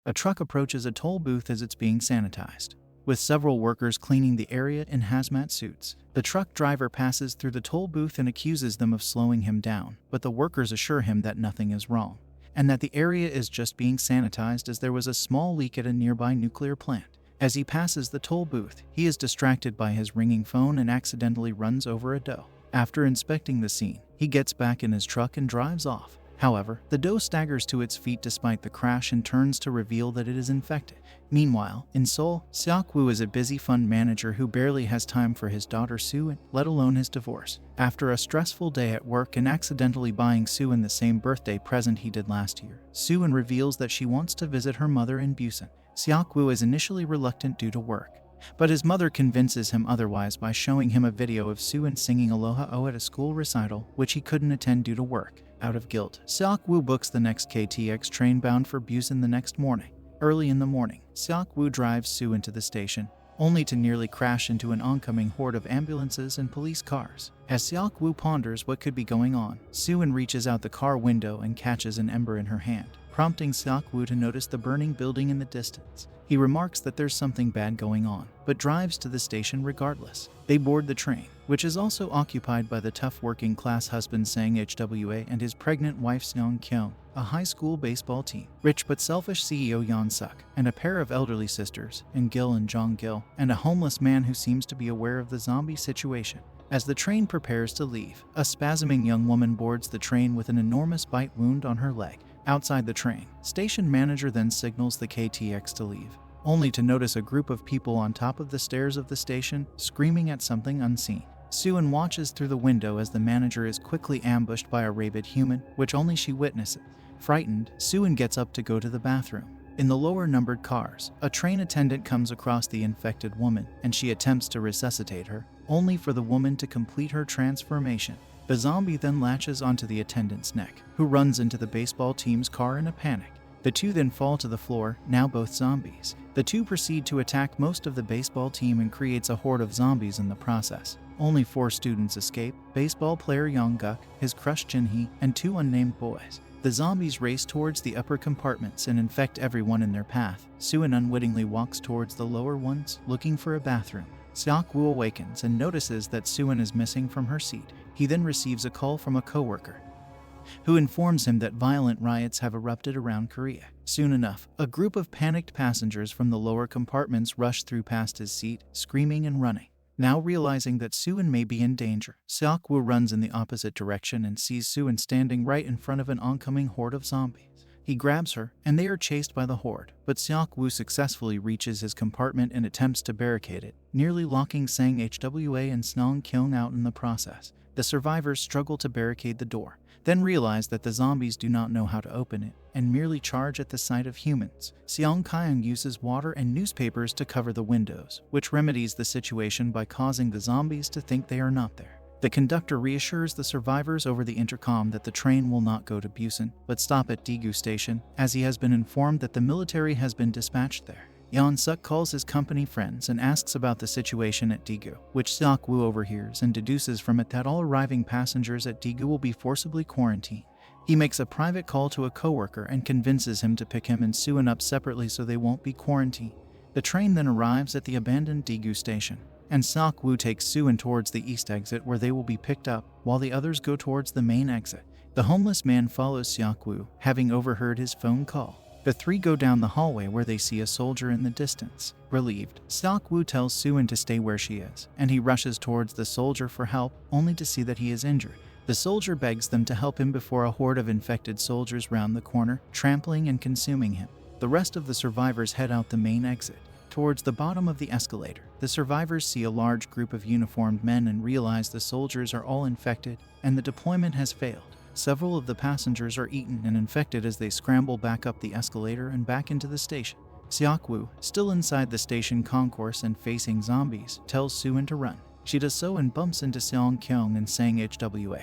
A truck approaches a toll booth as it's being sanitized, with several workers cleaning the area in hazmat suits. The truck driver passes through the toll booth and accuses them of slowing him down, but the workers assure him that nothing is wrong, and that the area is just being sanitized as there was a small leak at a nearby nuclear plant. As he passes the toll booth, he is distracted by his ringing phone and accidentally runs over a doe. After inspecting the scene, he gets back in his truck and drives off. However, the doe staggers to its feet despite the crash and turns to reveal that it is infected. Meanwhile, in Seoul, Seok-woo is a busy fund manager who barely has time for his daughter Soo-in, let alone his divorce. After a stressful day at work and accidentally buying Soo-in the same birthday present he did last year, Soo-in reveals that she wants to visit her mother in Busan. Seok-woo is initially reluctant due to work, but his mother convinces him otherwise by showing him a video of Soo-in singing Aloha O at a school recital, which he couldn't attend due to work. Out of guilt, Seok-woo books the next KTX train bound for Busan the next morning. Early in the morning, Seok-woo drives Soo-in to the station, only to nearly crash into an oncoming horde of ambulances and police cars. As Seok-woo ponders what could be going on, Soo-in reaches out the car window and catches an ember in her hand, prompting Seok-woo to notice the burning building in the distance. He remarks that there's something bad going on, but drives to the station regardless. They board the train, which is also occupied by the tough working-class husband Sang Hwa and his pregnant wife Seong-kyung, a high school baseball team, rich but selfish CEO Yeon-suk, and a pair of elderly sisters, In-gil and Jong-gil, and a homeless man who seems to be aware of the zombie situation. As the train prepares to leave, a spasming young woman boards the train with an enormous bite wound on her leg. Outside the train, station manager then signals the KTX to leave, only to notice a group of people on top of the stairs of the station, screaming at something unseen. Soo-in watches through the window as the manager is quickly ambushed by a rabid human, which only she witnesses. Frightened, Soo-in gets up to go to the bathroom. In the lower numbered cars, a train attendant comes across the infected woman, and she attempts to resuscitate her, only for the woman to complete her transformation. The zombie then latches onto the attendant's neck, who runs into the baseball team's car in a panic. The two then fall to the floor, now both zombies. The two proceed to attack most of the baseball team and creates a horde of zombies in the process. Only 4 students escape: baseball player Young-guk, his crush Jin-hee, and 2 unnamed boys. The zombies race towards the upper compartments and infect everyone in their path. Soo-in unwittingly walks towards the lower ones, looking for a bathroom. Seok-woo awakens and notices that Soo-in is missing from her seat. He then receives a call from a coworker, who informs him that violent riots have erupted around Korea. Soon enough, a group of panicked passengers from the lower compartments rush through past his seat, screaming and running. Now realizing that Soo-in may be in danger, Seok-woo runs in the opposite direction and sees Soo-in standing right in front of an oncoming horde of zombies. He grabs her, and they are chased by the horde, but Seok-woo successfully reaches his compartment and attempts to barricade it, nearly locking Sang Hwa and Seong-kyung out in the process. The survivors struggle to barricade the door, then realize that the zombies do not know how to open it, and merely charge at the sight of humans. Seong-kyung uses water and newspapers to cover the windows, which remedies the situation by causing the zombies to think they are not there. The conductor reassures the survivors over the intercom that the train will not go to Busan, but stop at Daegu Station, as he has been informed that the military has been dispatched there. Yeon-suk calls his company friends and asks about the situation at Daegu, which Seok-woo overhears and deduces from it that all arriving passengers at Daegu will be forcibly quarantined. He makes a private call to a coworker and convinces him to pick him and Soo-in up separately so they won't be quarantined. The train then arrives at the abandoned Daegu station, and Seok-woo takes Soo-in towards the east exit where they will be picked up, while the others go towards the main exit. The homeless man follows Seok-woo, having overheard his phone call. The 3 go down the hallway where they see a soldier in the distance. Relieved, Seok-woo tells Soo-in to stay where she is, and he rushes towards the soldier for help, only to see that he is injured. The soldier begs them to help him before a horde of infected soldiers round the corner, trampling and consuming him. The rest of the survivors head out the main exit. Towards the bottom of the escalator, the survivors see a large group of uniformed men and realize the soldiers are all infected, and the deployment has failed. Several of the passengers are eaten and infected as they scramble back up the escalator and back into the station. Seok-woo, still inside the station concourse and facing zombies, tells Soo-in to run. She does so and bumps into Seong-kyung and Sang Hwa,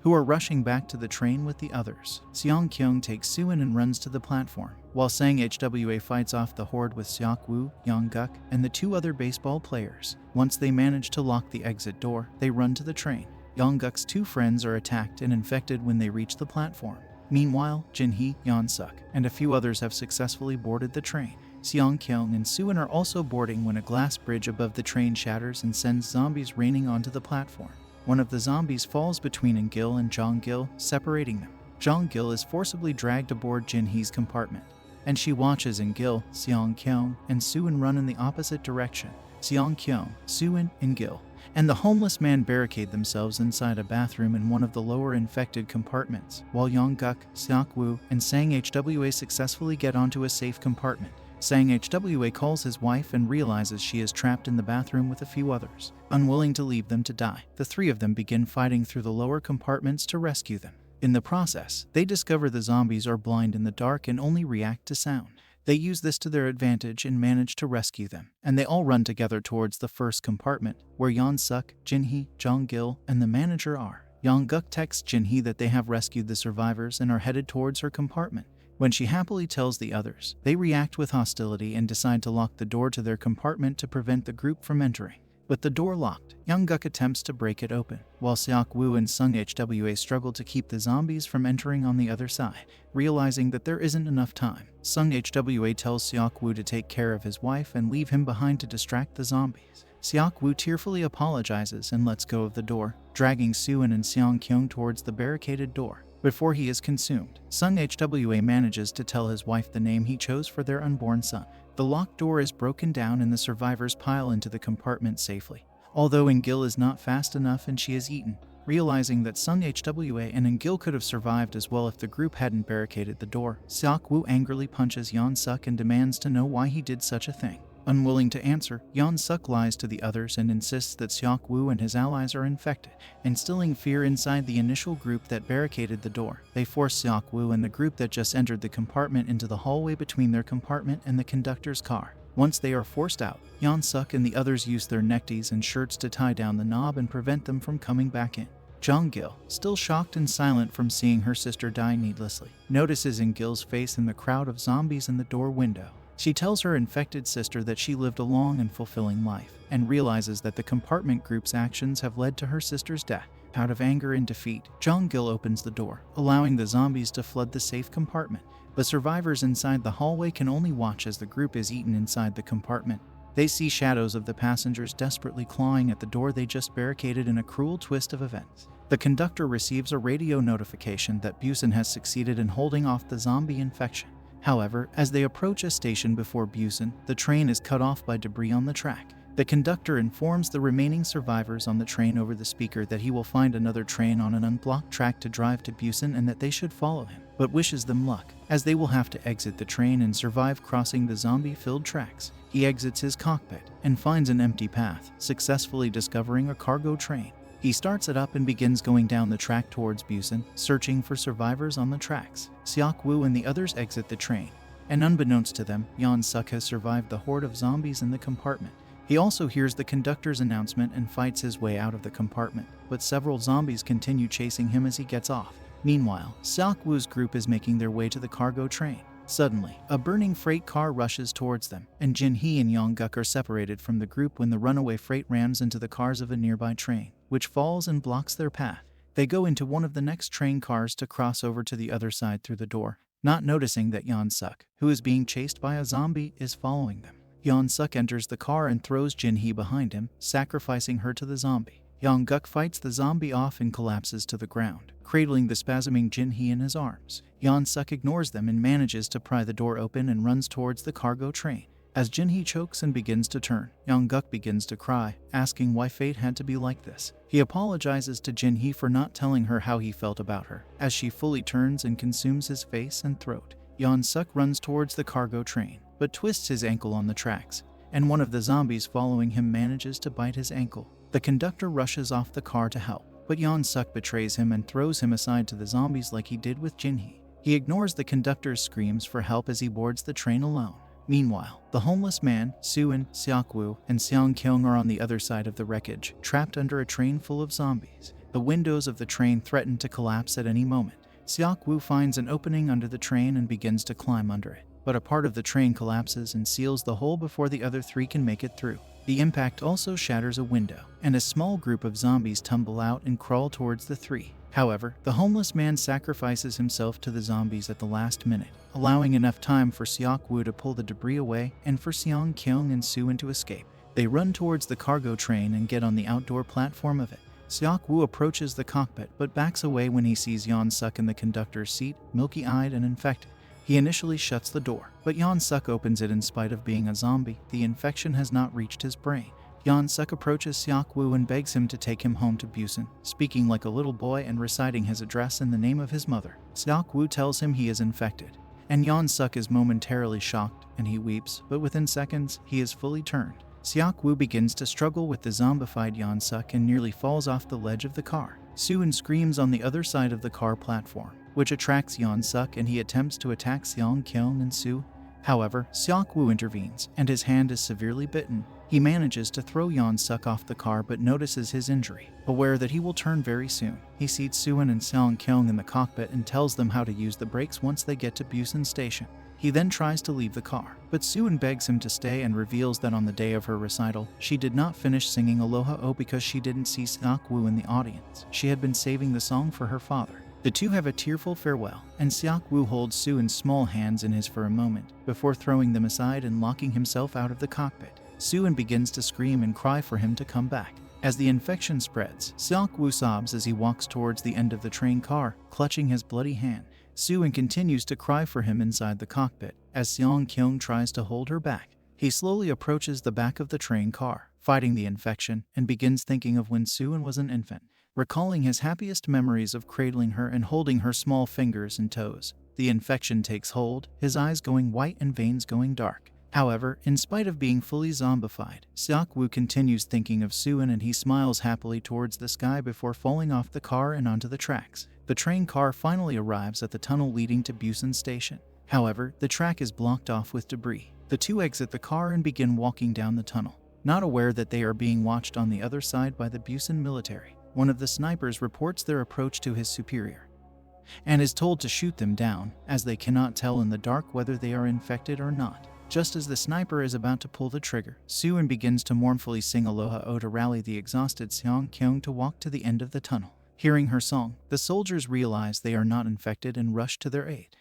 who are rushing back to the train with the others. Seong-kyung takes Soo-in and runs to the platform, while Sang Hwa fights off the horde with Seok-woo, Young-guk, and the 2 other baseball players. Once they manage to lock the exit door, they run to the train. Young-guk's 2 friends are attacked and infected when they reach the platform. Meanwhile, Jin-hee, Yeon-suk, and a few others have successfully boarded the train. Seong-kyung and Soo-in are also boarding when a glass bridge above the train shatters and sends zombies raining onto the platform. One of the zombies falls between In-gil and Jong-gil, separating them. Jong-gil is forcibly dragged aboard Jin-hee's compartment, and she watches In-gil, Seong-kyung, and Soo-in run in the opposite direction. Seong-kyung, Soo-in, In-gil, and the homeless man barricade themselves inside a bathroom in one of the lower infected compartments, while Yong-guk, Seok-woo, and Sang Hwa successfully get onto a safe compartment. Sang Hwa calls his wife and realizes she is trapped in the bathroom with a few others. Unwilling to leave them to die, the three of them begin fighting through the lower compartments to rescue them. In the process, they discover the zombies are blind in the dark and only react to sound. They use this to their advantage and manage to rescue them, and they all run together towards the first compartment, where Yeon-suk, Jin-hee, Jong-gil, and the manager are. Yong-guk texts Jin-hee that they have rescued the survivors and are headed towards her compartment. When she happily tells the others, they react with hostility and decide to lock the door to their compartment to prevent the group from entering. With the door locked, Yong-guk attempts to break it open, while Seok-woo and Sang Hwa struggle to keep the zombies from entering on the other side. Realizing that there isn't enough time, Sang Hwa tells Seok-woo to take care of his wife and leave him behind to distract the zombies. Seok-woo tearfully apologizes and lets go of the door, dragging Soo-in and Seong-kyung towards the barricaded door. Before he is consumed, Sang Hwa manages to tell his wife the name he chose for their unborn son. The locked door is broken down and the survivors pile into the compartment safely. Although In-gil is not fast enough and she is eaten. Realizing that Sang Hwa and In-gil could have survived as well if the group hadn't barricaded the door, Seok-woo angrily punches Yeon-suk and demands to know why he did such a thing. Unwilling to answer, Yeon-suk lies to the others and insists that Seok-woo and his allies are infected, instilling fear inside the initial group that barricaded the door. They force Seok-woo and the group that just entered the compartment into the hallway between their compartment and the conductor's car. Once they are forced out, Yeon-suk and the others use their neckties and shirts to tie down the knob and prevent them from coming back in. Jong-gil, still shocked and silent from seeing her sister die needlessly, notices In-gil's face in the crowd of zombies in the door window. She tells her infected sister that she lived a long and fulfilling life, and realizes that the compartment group's actions have led to her sister's death. Out of anger and defeat, Jong-gil opens the door, allowing the zombies to flood the safe compartment. The survivors inside the hallway can only watch as the group is eaten inside the compartment. They see shadows of the passengers desperately clawing at the door they just barricaded in a cruel twist of events. The conductor receives a radio notification that Busan has succeeded in holding off the zombie infection. However, as they approach a station before Busan, the train is cut off by debris on the track. The conductor informs the remaining survivors on the train over the speaker that he will find another train on an unblocked track to drive to Busan and that they should follow him, but wishes them luck, as they will have to exit the train and survive crossing the zombie-filled tracks. He exits his cockpit and finds an empty path, successfully discovering a cargo train. He starts it up and begins going down the track towards Busan, searching for survivors on the tracks. Seok-woo and the others exit the train, and unbeknownst to them, Yeon-suk has survived the horde of zombies in the compartment. He also hears the conductor's announcement and fights his way out of the compartment, but several zombies continue chasing him as he gets off. Meanwhile, Seok-woo's group is making their way to the cargo train. Suddenly, a burning freight car rushes towards them, and Jin-hee and Yong-guk are separated from the group when the runaway freight rams into the cars of a nearby train, which falls and blocks their path. They go into one of the next train cars to cross over to the other side through the door, not noticing that Yeon-suk, who is being chased by a zombie, is following them. Yeon-suk enters the car and throws Jin-hee behind him, sacrificing her to the zombie. Yong-guk fights the zombie off and collapses to the ground, cradling the spasming Jin-hee in his arms. Yeon-suk ignores them and manages to pry the door open and runs towards the cargo train. As Jin-hee chokes and begins to turn, Yong-guk begins to cry, asking why fate had to be like this. He apologizes to Jin-hee for not telling her how he felt about her, as she fully turns and consumes his face and throat. Yeon-suk runs towards the cargo train, but twists his ankle on the tracks, and one of the zombies following him manages to bite his ankle. The conductor rushes off the car to help, but Yeon-suk betrays him and throws him aside to the zombies like he did with Jin-hee. He ignores the conductor's screams for help as he boards the train alone. Meanwhile, the homeless man, Soo-in, Seok-woo, and Seong-kyung are on the other side of the wreckage, trapped under a train full of zombies. The windows of the train threaten to collapse at any moment. Seok-woo finds an opening under the train and begins to climb under it, but a part of the train collapses and seals the hole before the other three can make it through. The impact also shatters a window, and a small group of zombies tumble out and crawl towards the three. However, the homeless man sacrifices himself to the zombies at the last minute, allowing enough time for Seok-woo to pull the debris away and for Seong-kyung and Soo-in to escape. They run towards the cargo train and get on the outdoor platform of it. Seok-woo approaches the cockpit but backs away when he sees Yeon-suk in the conductor's seat, milky-eyed and infected. He initially shuts the door, but Yeon-suk opens it in spite of being a zombie. The infection has not reached his brain. Yeon-suk approaches Seok-woo and begs him to take him home to Busan, speaking like a little boy and reciting his address in the name of his mother. Seok-woo tells him he is infected, and Yeon-suk is momentarily shocked and he weeps, but within seconds, he is fully turned. Seok-woo begins to struggle with the zombified Yeon-suk and nearly falls off the ledge of the car. Soo-in screams on the other side of the car platform, which attracts Yeon-suk, and he attempts to attack Seong-kyung and Soo. However, Seok-woo intervenes, and his hand is severely bitten. He manages to throw Yeon-suk off the car but notices his injury. Aware that he will turn very soon, he seats Soo-in and Seong-kyung in the cockpit and tells them how to use the brakes once they get to Busan Station. He then tries to leave the car, but Soo-in begs him to stay and reveals that on the day of her recital, she did not finish singing Aloha O because she didn't see Seok-woo in the audience. She had been saving the song for her father. The two have a tearful farewell, and Seok-woo holds Soo-in's small hands in his for a moment, before throwing them aside and locking himself out of the cockpit. Soo-in begins to scream and cry for him to come back. As the infection spreads, Seok-woo sobs as he walks towards the end of the train car, clutching his bloody hand. Soo-in continues to cry for him inside the cockpit, as Seong-kyung tries to hold her back. He slowly approaches the back of the train car, fighting the infection, and begins thinking of when Soo-in was an infant, recalling his happiest memories of cradling her and holding her small fingers and toes. The infection takes hold, his eyes going white and veins going dark. However, in spite of being fully zombified, Seok-woo continues thinking of Soo-in and he smiles happily towards the sky before falling off the car and onto the tracks. The train car finally arrives at the tunnel leading to Busan Station. However, the track is blocked off with debris. The two exit the car and begin walking down the tunnel, not aware that they are being watched on the other side by the Busan military. One of the snipers reports their approach to his superior, and is told to shoot them down, as they cannot tell in the dark whether they are infected or not. Just as the sniper is about to pull the trigger, Soo-in begins to mournfully sing Aloha O to rally the exhausted Seong-kyung to walk to the end of the tunnel. Hearing her song, the soldiers realize they are not infected and rush to their aid.